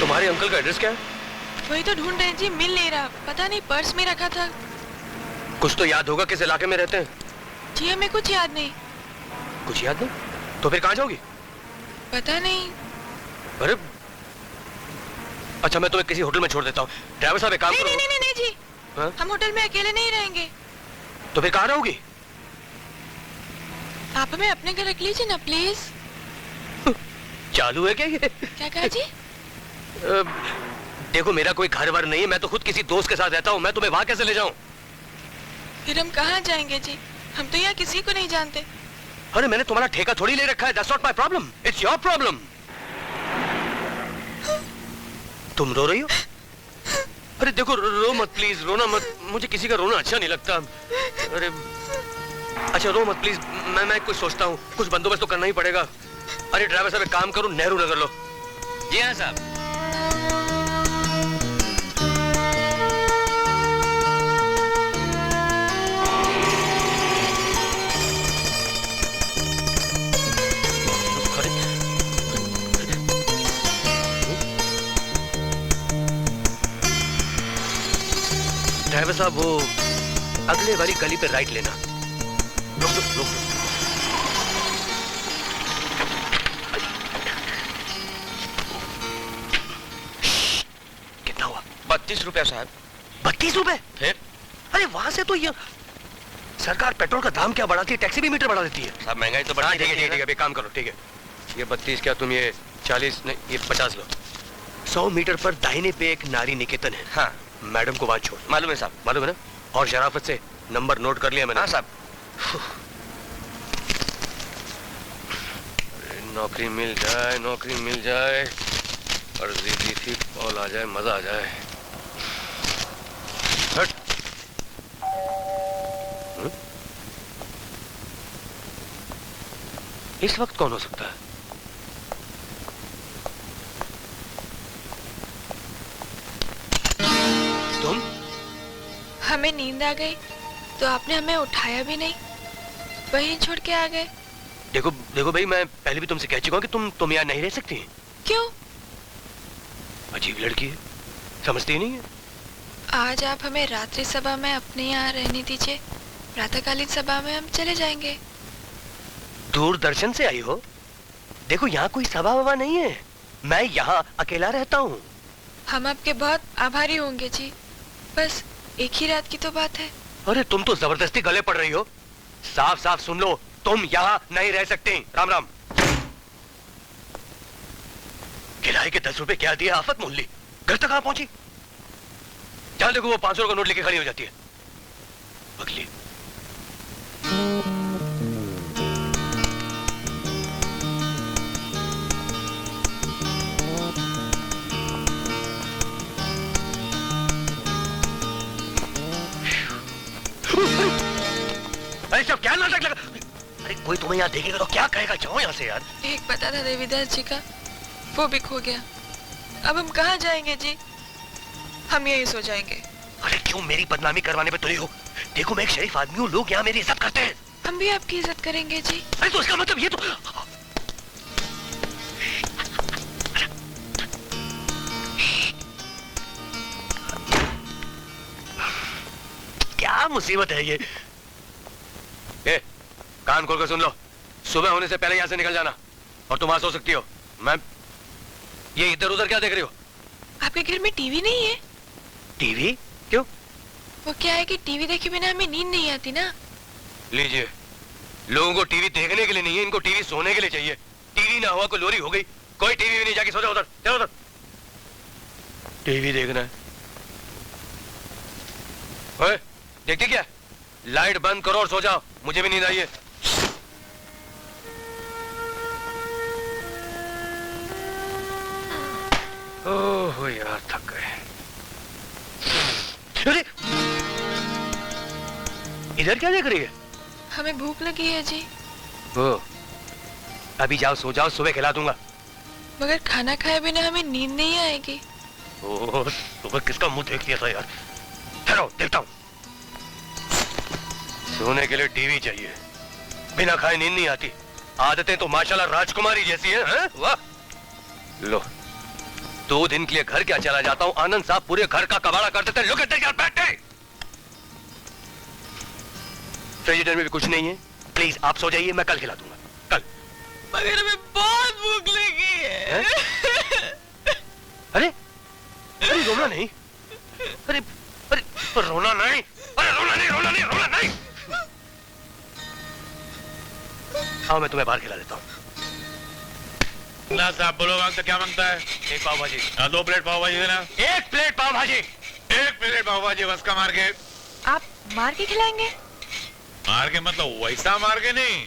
तुम्हारे अंकल का एड्रेस क्या है? वही तो ढूंढ रहे हैं जी, मिल नहीं रहा। पता नहीं, पर्स में रखा था। कुछ तो याद होगा किस इलाके में रहते हैं? जी हमें कुछ याद नहीं। कुछ याद नहीं? तो फिर कहाँ जाओगी? पता नहीं। अरे अच्छा, मैं तुम्हें किसी होटल में छोड़ देता हूँ। ड्राइवर साहब एक काम नहीं, करो। नहीं, नहीं, नहीं जी। हाँ? हम होटल में अकेले नहीं रहेंगे। तो फिर कहाँ रहोगी? आप हमें अपने घर रख लीजिए ना प्लीज। चालू है क्या ये? क्या कहा जी? देखो मेरा कोई घर वर नहीं है, मैं तो खुद किसी दोस्त के साथ रहता हूँ। मैं तुम्हें वहां कैसे ले जाऊं? फिर हम कहाँ जाएंगे जी? हम तो यहाँ किसी को नहीं जानते। अरे मैंने तुम्हारा ठेका थोड़ी ले रखा है। That's not my problem. It's your problem. तुम रो रही हो? अरे देखो, रो मत प्लीज, रोना मत। मुझे किसी का रोना अच्छा नहीं लगता। अरे अच्छा, रो मत प्लीज। मैं कुछ सोचता हूँ, कुछ बंदोबस्त तो करना ही पड़ेगा। अरे ड्राइवर साहब एक काम करो, नेहरू नगर लो। जी हाँ साहब। ड्राइवर साहब वो अगले वाली गली पे राइट लेना। रुक दो, रुक दो। कितना हुआ? 32 रुपया साहब। 32 रुपए? फिर? अरे वहां से तो ये सरकार पेट्रोल का दाम क्या बढ़ाती है, टैक्सी भी मीटर बढ़ा देती है। साहब महंगाई तो बढ़ा ठीक है, ठीक है, एक काम करो, ठीक है। ये 32 क्या, तुम ये 40 नहीं, ये 50 लो। 100 मीटर पर दाहिने पे एक नारी निकेतन है। हाँ मैडम को वहां छोड़। मालूम है साहब। मालूम है ना? और शराफत से नंबर नोट कर लिया मैंने। हाँ साहब। नौकरी मिल जाए, नौकरी मिल जाए, अर्जी दी थी, कॉल आ जाए, मजा आ जाए। हट। इस वक्त कौन हो सकता है? तुम? हमें नींद आ गई तो आपने हमें उठाया भी नहीं, वहीं छोड़ के आ गए। देखो देखो भाई, मैं पहले भी तुमसे कह चुका हूँ कि तुम यहाँ नहीं रह सकती। क्यों? अजीब लड़की है, समझती ही नहीं है। आज आप हमें रात्रि सभा में अपने यहाँ रहने दीजिए, प्रातःकालीन सभा में हम चले जाएंगे। दूरदर्शन से आई हो? देखो यहाँ कोई सभा वभा नहीं है, मैं यहाँ अकेला रहता हूँ। हम आपके बहुत आभारी होंगे जी, बस एक ही रात की तो बात है। अरे तुम तो जबरदस्ती गले पड़ रही हो। साफ साफ सुन लो, तुम यहाँ नहीं रह सकते। राम राम। किराए के 10 रुपए क्या दिए, आफत मोल ली। घर तक कहाँ पहुंची? जहां देखो वो 500 का नोट लेके खड़ी हो जाती है। अगली अरे सब क्या नाटक लगा? अरे कोई तुम्हें यहाँ देखेगा तो क्या कहेगा? जाओ यहाँ से यार। एक पता था देवीदास जी का, वो भी खो गया। अब हम कहाँ जाएंगे जी? हम यहीं सो जाएंगे। अरे क्यों मेरी बदनामी करवाने पे तुले हो? देखो मैं एक शरीफ आदमी हूँ, लोग यहाँ मेरी इज्जत करते हैं। हम भी आपकी इज्जत करेंगे जी। अरे तो इसका मतलब ये तो क्या मुसीबत है ये? ए, कान खोल कर सुन लो, सुबह होने से पहले यहाँ से निकल जाना। और तुम वहां सो सकती हो। मैं ये इधर उधर क्या देख रही हो? आपके घर में टीवी नहीं है? टीवी? क्यों? वो क्या है कि टीवी देखे बिना हमें नींद नहीं आती ना। लीजिए, लोगों को टीवी देखने के लिए नहीं है, इनको टीवी सोने के लिए चाहिए। टीवी ना हुआ कोई लोरी हो गई। कोई टीवी भी नहीं, जाके सो जाओ उधर, चलो उधर। टीवी देखना है? ओए, देखती क्या? लाइट बंद करो और सो जाओ, मुझे भी नींद आई है। ओह यार, थक गए। अरे इधर क्या देख रही है? हमें भूख लगी है जी। ओ, अभी जाओ सो जाओ, सुबह खिला दूंगा। मगर खाना खाए बिना हमें नींद नहीं आएगी। ओह, सुबह किसका मुंह देख लिया था यार। ठहरो, देखता हूँ। सोने के लिए टीवी चाहिए, बिना खाए नींद नहीं आती। आदतें तो माशाल्लाह राजकुमारी जैसी हैं, हैं? वाह। लो, 2 दिन के लिए घर क्या चला जाता हूँ, आनंद साहब पूरे घर का कबाड़ा कर देते। लुक एट दैट बैठे। फ्रिजिडेटर में भी कुछ नहीं है। प्लीज आप सो जाइए, मैं कल खिला दूंगा। कल। मगर हमें बहुत भूख लगी है। अरे अरे रोना नहीं। अरे अरे रोना नहीं। अरे रोना नहीं, रोना नहीं, रोना नहीं। आओ मैं तुम्हें बाहर खिला देता हूँ। ना साहब बोलो तो क्या मांगता है? एक पाव भाजी। 2 प्लेट पाव भाजी देना। 1 प्लेट पाव भाजी। 1 प्लेट पाव भाजी बस का मार के। आप मार के खिलाएंगे? मार के मतलब वैसा मार के नहीं।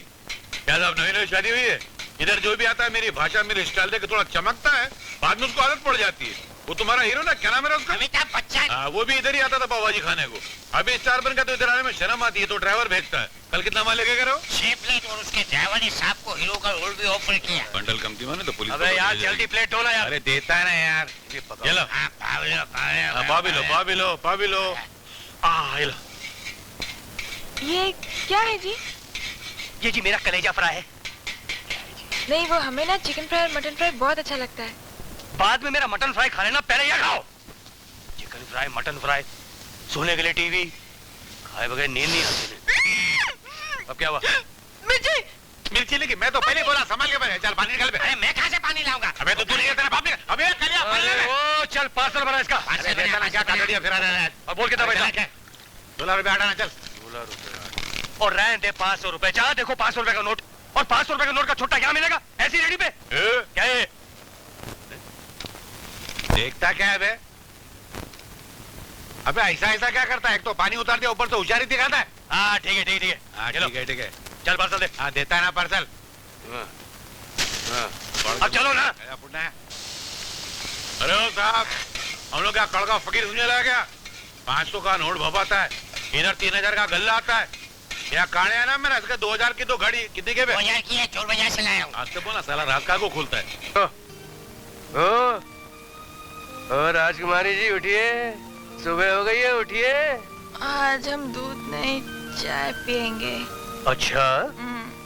क्या साहब नई नई शादी हुई है, इधर जो भी आता है मेरी भाषा मेरी स्टाइल देख थोड़ा चमकता है, बाद में उसको आदत पड़ जाती है। वो तुम्हारा हीरो ना, क्या नाम है उसका? अमिताभ बच्चन। वो भी इधर ही आता था पाव भाजी खाने को। अभी स्टार बन गया तो इधर आने में शर्म आती है, तो ड्राइवर भेजता है। कल कितना माल लेके गए हो? 6 प्लेट और उसके ड्राइवर ने साहब को हीरो का रोल भी ऑफर किया। बंडल कमती माने तो पुलिस। अबे यार जल्दी प्लेट दो ना यार। अरे देता है ना यार। ये लो पावी लो। लो। ये क्या है जी? ये जी मेरा कलेजा फ्राई है। नहीं, वो हमें ना चिकन फ्राई और मटन फ्राई बहुत अच्छा लगता है। बाद में मेरा मटन फ्राई खा लेना, पहले ये खाओ। चिकन फ्राई, मटन फ्राई, सोने के लिए टीवी, खाए बगैर नींद नहीं आती। अब क्या हुआ? मिर्ची लेके मैं तो पहले बोला संभाल के बैठ। चल पानी निकाल बे। अरे मैं कहाँ से पानी लाऊंगा? अबे तो तू नहीं तेरा बाप ने। अबे कलिया अरे ओ चल पार्सल बना इसका। अरे बेटा ना क्या कागड़िया फिरा रहा है। और बोल कितना पैसा? $16 हटाना चल। और रहने दे 500 रुपए। चाह देखो 500 रुपए का नोट, और 500 रुपए का नोट का छुट्टा क्या मिलेगा ऐसी रेडी पे? क्या है? देखता क्या है बे? अबे ऐसा क्या करता है? एक तो पानी उतार दिया, ऊपर से होशियारी दिखाता है। हाँ ठीक है ठीक है चलो ठीक है। चल पार्सल दे। हाँ देता है ना पार्सल। अब चलो ना। अरे ओ साहब, हम लोग क्या कड़का फकीर सुनने लगा क्या? 500 का नोट भपाता है, इधर 3000 का गल्ला आता है। या काने है ना मेरा, इसका 2000 की तो घड़ी कितनी के बे? 2000 की है, चोर बाजार से लाया हूँ। आज तो बोला साला रात का को खुलता है। ओ राजकुमारी जी उठिए, सुबह हो गई है, उठिए। आज हम दूध नहीं चाय पियेंगे। अच्छा,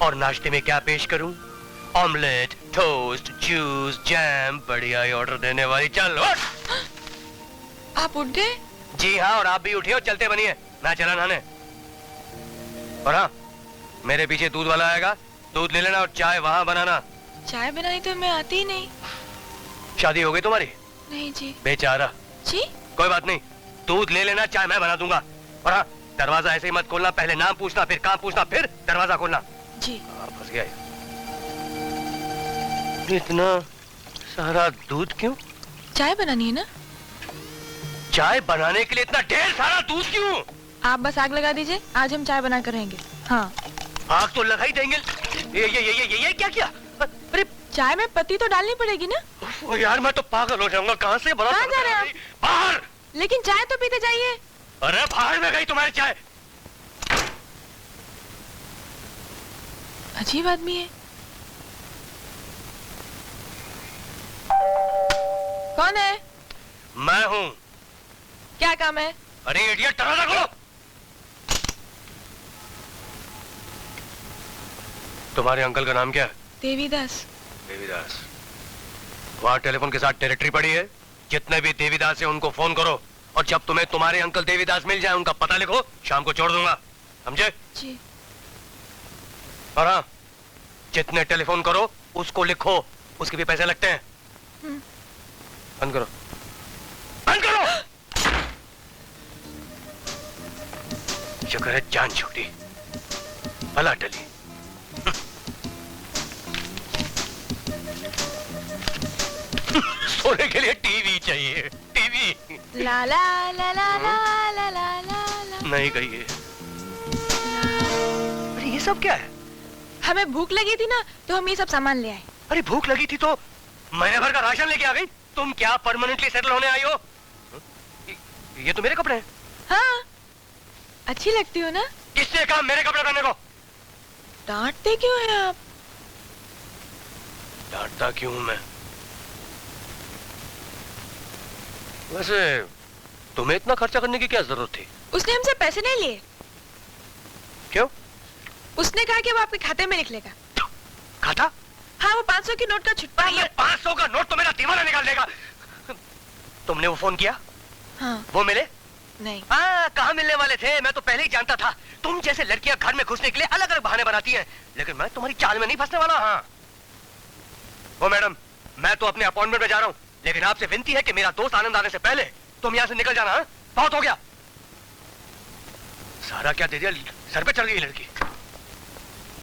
और नाश्ते में क्या पेश करूं? ऑमलेट, टोस्ट, जूस, जैम, बढ़िया ही ऑर्डर देने वाली। चल उठ। आप उठ गए? जी हाँ, और आप भी उठिए और चलते बनिए, मैं चला नहाने। और हाँ, मेरे पीछे दूध वाला आएगा, दूध ले लेना और चाय वहाँ बनाना। चाय बनानी तो मैं आती ही नहीं। शादी हो गई तुम्हारी? नहीं जी। बेचारा। जी? कोई बात नहीं, दूध ले लेना, चाय मैं बना दूंगा। और हाँ, दरवाजा ऐसे ही मत खोलना, पहले नाम पूछना, फिर काम पूछना, फिर दरवाजा खोलना। जी। फंस गया। इतना सारा दूध क्यों? चाय बनानी है ना? चाय बनाने के लिए इतना ढेर सारा दूध क्यों? आप बस आग लगा दीजिए, आज हम चाय बना कर रहेंगे। हाँ। आग तो लगा ही देंगे। ये क्या किया? अरे चाय में पत्ती तो डालनी पड़ेगी ना? ओ यार, मैं तो पागल हो जाऊंगा। कहाँ से बना? कहाँ जा रहे हैं आप? बाहर। लेकिन चाय तो पीते जाइए। अरे बाहर में गई तुम्हारी चाय। अजीब आदमी है। कौन है? मैं हूँ। क्या काम है? अरे इडियट, दरवाजा खोलो। तुम्हारे अंकल का नाम क्या है? देवीदास। देवीदास। वहाँ टेलीफोन के साथ टेरिटरी पड़ी है, जितने भी देवीदास है उनको फोन करो, और जब तुम्हें तुम्हारे अंकल देवीदास मिल जाए उनका पता लिखो, शाम को छोड़ दूंगा, समझे? जी। और हाँ, जितने टेलीफोन करो उसको लिखो, उसके भी पैसे लगते हैं। बंद करो, बंद करो। शुक्र है जान छूटी, भला टली। सोने के लिए टीवी चाहिए, टीवी। ला ला ला ला ला ला ला ला। नहीं गई है। अरे ये सब क्या है? हमें भूख लगी थी ना, तो हम ये सब सामान ले आए। अरे भूख लगी थी तो महीने भर का राशन लेके आ गई। तुम क्या परमानेंटली सेटल होने आई हो? ये तो मेरे कपड़े हैं। हाँ, अच्छी लगती हो ना? किसने कहा मेरे कपड़े पहनने को? डांटते क्यों हैं आप? डांटता क्यों हूं मैं? वैसे तुम्हें इतना खर्चा करने की क्या जरूरत थी? उसने हमसे पैसे नहीं लिए। क्यों? उसने कहा कि वो आपके खाते में लिख लेगा। खाता? हाँ, वो 500 की नोट का छुट्टा। ये 500 का नोट तो मेरा दीवाना निकाल देगा। तुमने वो फोन किया? हाँ। वो मिले? नहीं। हाँ, कहाँ मिलने वाले थे? मैं तो पहले ही जानता था। तुम जैसे लड़कियां घर में घुसने के लिए अलग अलग बहाने बनाती हैं, लेकिन मैं तुम्हारी चाल में नहीं फंसने वाला। हाँ ओ मैडम, मैं तो अपने अपॉइंटमेंट में जा रहा हूँ, लेकिन आपसे विनती है कि मेरा दोस्त आनंद आने से पहले तुम यहाँ से निकल जाना। हाँ? बहुत हो गया। सारा क्या दे दिया, सर पे चढ़ गई लड़की।